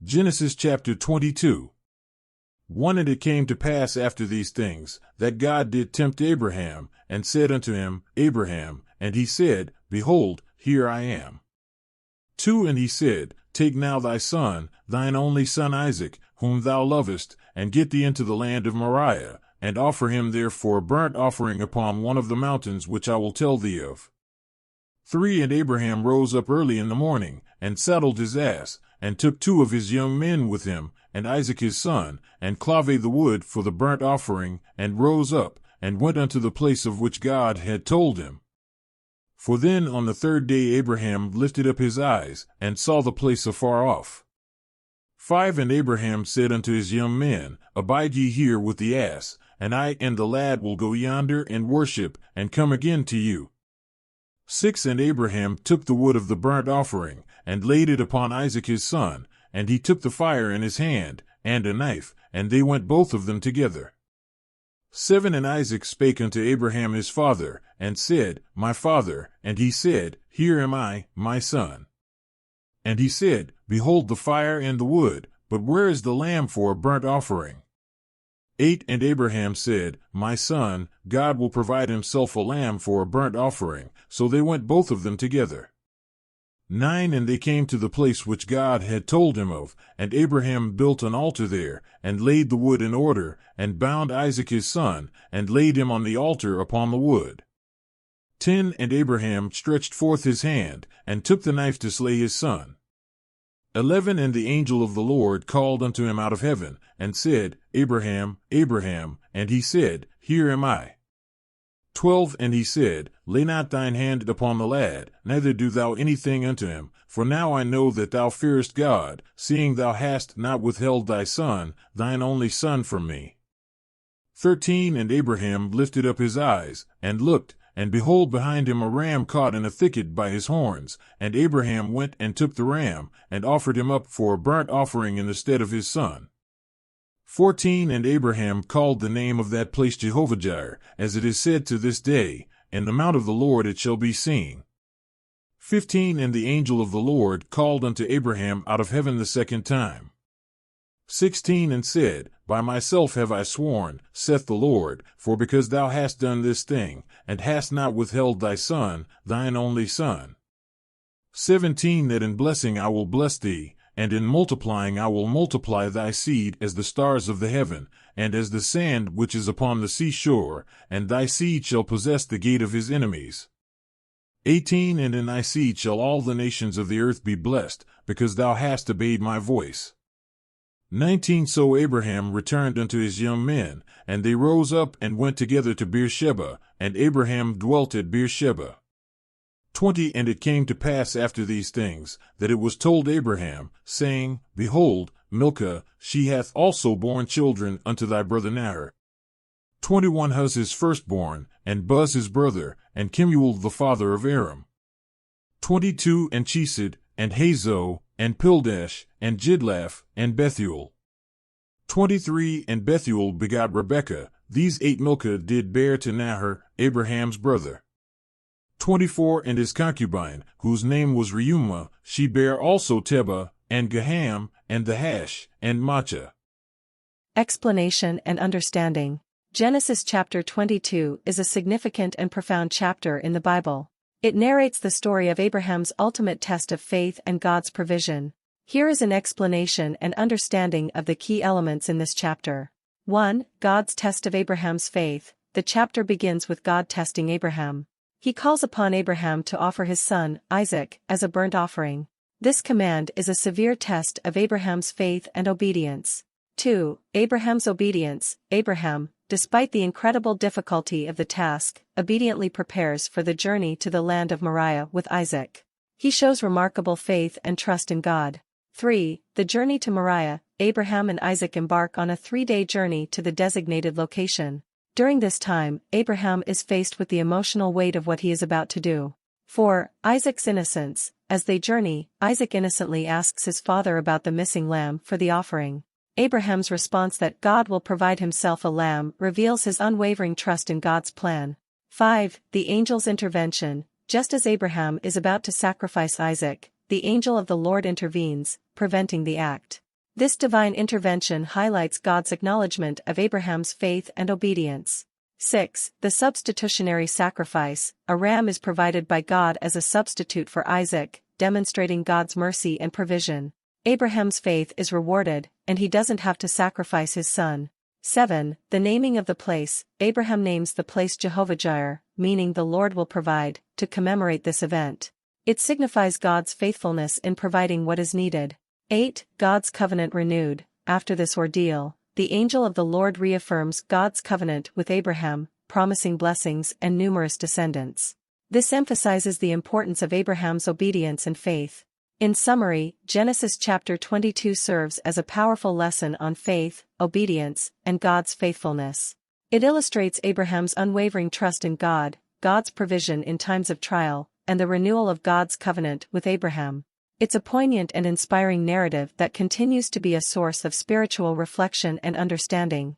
Genesis chapter 22. 1. And it came to pass after these things, that God did tempt Abraham, and said unto him, Abraham. And he said, Behold, here I am. 2. And he said, Take now thy son, thine only son Isaac, whom thou lovest, and get thee into the land of Moriah, and offer him there for a burnt offering upon one of the mountains which I will tell thee of. 3. And Abraham rose up early in the morning, and saddled his ass, and took 2 of his young men with him, and Isaac his son, and clave the wood for the burnt offering, and rose up, and went unto the place of which God had told him. For then on the 3rd day Abraham lifted up his eyes, and saw the place afar off. 5. And Abraham said unto his young men, Abide ye here with the ass, and I and the lad will go yonder and worship, and come again to you. 6. And Abraham took the wood of the burnt offering, and laid it upon Isaac his son, and he took the fire in his hand, and a knife, and they went both of them together. 7. And Isaac spake unto Abraham his father, and said, My father. And he said, Here am I, my son. And he said, Behold the fire and the wood, but where is the lamb for a burnt offering? 8. And Abraham said, My son, God will provide himself a lamb for a burnt offering. So they went both of them together. 9. And they came to the place which God had told him of, and Abraham built an altar there, and laid the wood in order, and bound Isaac his son, and laid him on the altar upon the wood. 10. And Abraham stretched forth his hand, and took the knife to slay his son. 11. And the angel of the Lord called unto him out of heaven, and said, Abraham, Abraham. And he said, Here am I. 12. And he said, Lay not thine hand upon the lad, neither do thou anything unto him, for now I know that thou fearest God, seeing thou hast not withheld thy son, thine only son, from me. 13. And Abraham lifted up his eyes, and looked, and behold behind him a ram caught in a thicket by his horns, and Abraham went and took the ram, and offered him up for a burnt offering in the stead of his son. 14. And Abraham called the name of that place Jehovah-Jireh, as it is said to this day, In the mount of the Lord it shall be seen. 15. And the angel of the Lord called unto Abraham out of heaven the 2nd time. 16. And said, By myself have I sworn, saith the Lord, for because thou hast done this thing, and hast not withheld thy son, thine only son. 17. That in blessing I will bless thee, and in multiplying I will multiply thy seed as the stars of the heaven, and as the sand which is upon the seashore, and thy seed shall possess the gate of his enemies. 18. And in thy seed shall all the nations of the earth be blessed, because thou hast obeyed my voice. 19. So Abraham returned unto his young men, and they rose up and went together to Beersheba, and Abraham dwelt at Beersheba. 20. And it came to pass after these things, that it was told Abraham, saying, Behold, Milcah, she hath also borne children unto thy brother Nahor. 21. Huz his firstborn, and Buz his brother, and Kemuel the father of Aram. 22. And Chesed, and Hazo, and Pildash, and Jidlaph, and Bethuel. 23. And Bethuel begot Rebekah. These 8 Milcah did bear to Nahor, Abraham's brother. 24. And his concubine, whose name was Reumah, she bare also Tebah, and Gaham, and Nahash, and Maachah. Explanation and understanding. Genesis chapter 22 is a significant and profound chapter in the Bible. It narrates the story of Abraham's ultimate test of faith and God's provision. Here is an explanation and understanding of the key elements in this chapter. 1. God's test of Abraham's faith. The chapter begins with God testing Abraham. He calls upon Abraham to offer his son, Isaac, as a burnt offering. This command is a severe test of Abraham's faith and obedience. 2. Abraham's obedience. Abraham, despite the incredible difficulty of the task, obediently prepares for the journey to the land of Moriah with Isaac. He shows remarkable faith and trust in God. 3. The journey to Moriah. Abraham and Isaac embark on a 3-day journey to the designated location. During this time, Abraham is faced with the emotional weight of what he is about to do. 4. Isaac's innocence. As they journey, Isaac innocently asks his father about the missing lamb for the offering. Abraham's response that God will provide himself a lamb reveals his unwavering trust in God's plan. 5. The angel's intervention. Just as Abraham is about to sacrifice Isaac, the angel of the Lord intervenes, preventing the act. This divine intervention highlights God's acknowledgement of Abraham's faith and obedience. 6. The substitutionary sacrifice. A ram is provided by God as a substitute for Isaac, demonstrating God's mercy and provision. Abraham's faith is rewarded, and he doesn't have to sacrifice his son. 7. The naming of the place. Abraham names the place Jehovah-Jireh, meaning the Lord will provide, to commemorate this event. It signifies God's faithfulness in providing what is needed. 8. God's covenant renewed. After this ordeal, the angel of the Lord reaffirms God's covenant with Abraham, promising blessings and numerous descendants. This emphasizes the importance of Abraham's obedience and faith. In summary, Genesis chapter 22 serves as a powerful lesson on faith, obedience, and God's faithfulness. It illustrates Abraham's unwavering trust in God, God's provision in times of trial, and the renewal of God's covenant with Abraham. It's a poignant and inspiring narrative that continues to be a source of spiritual reflection and understanding.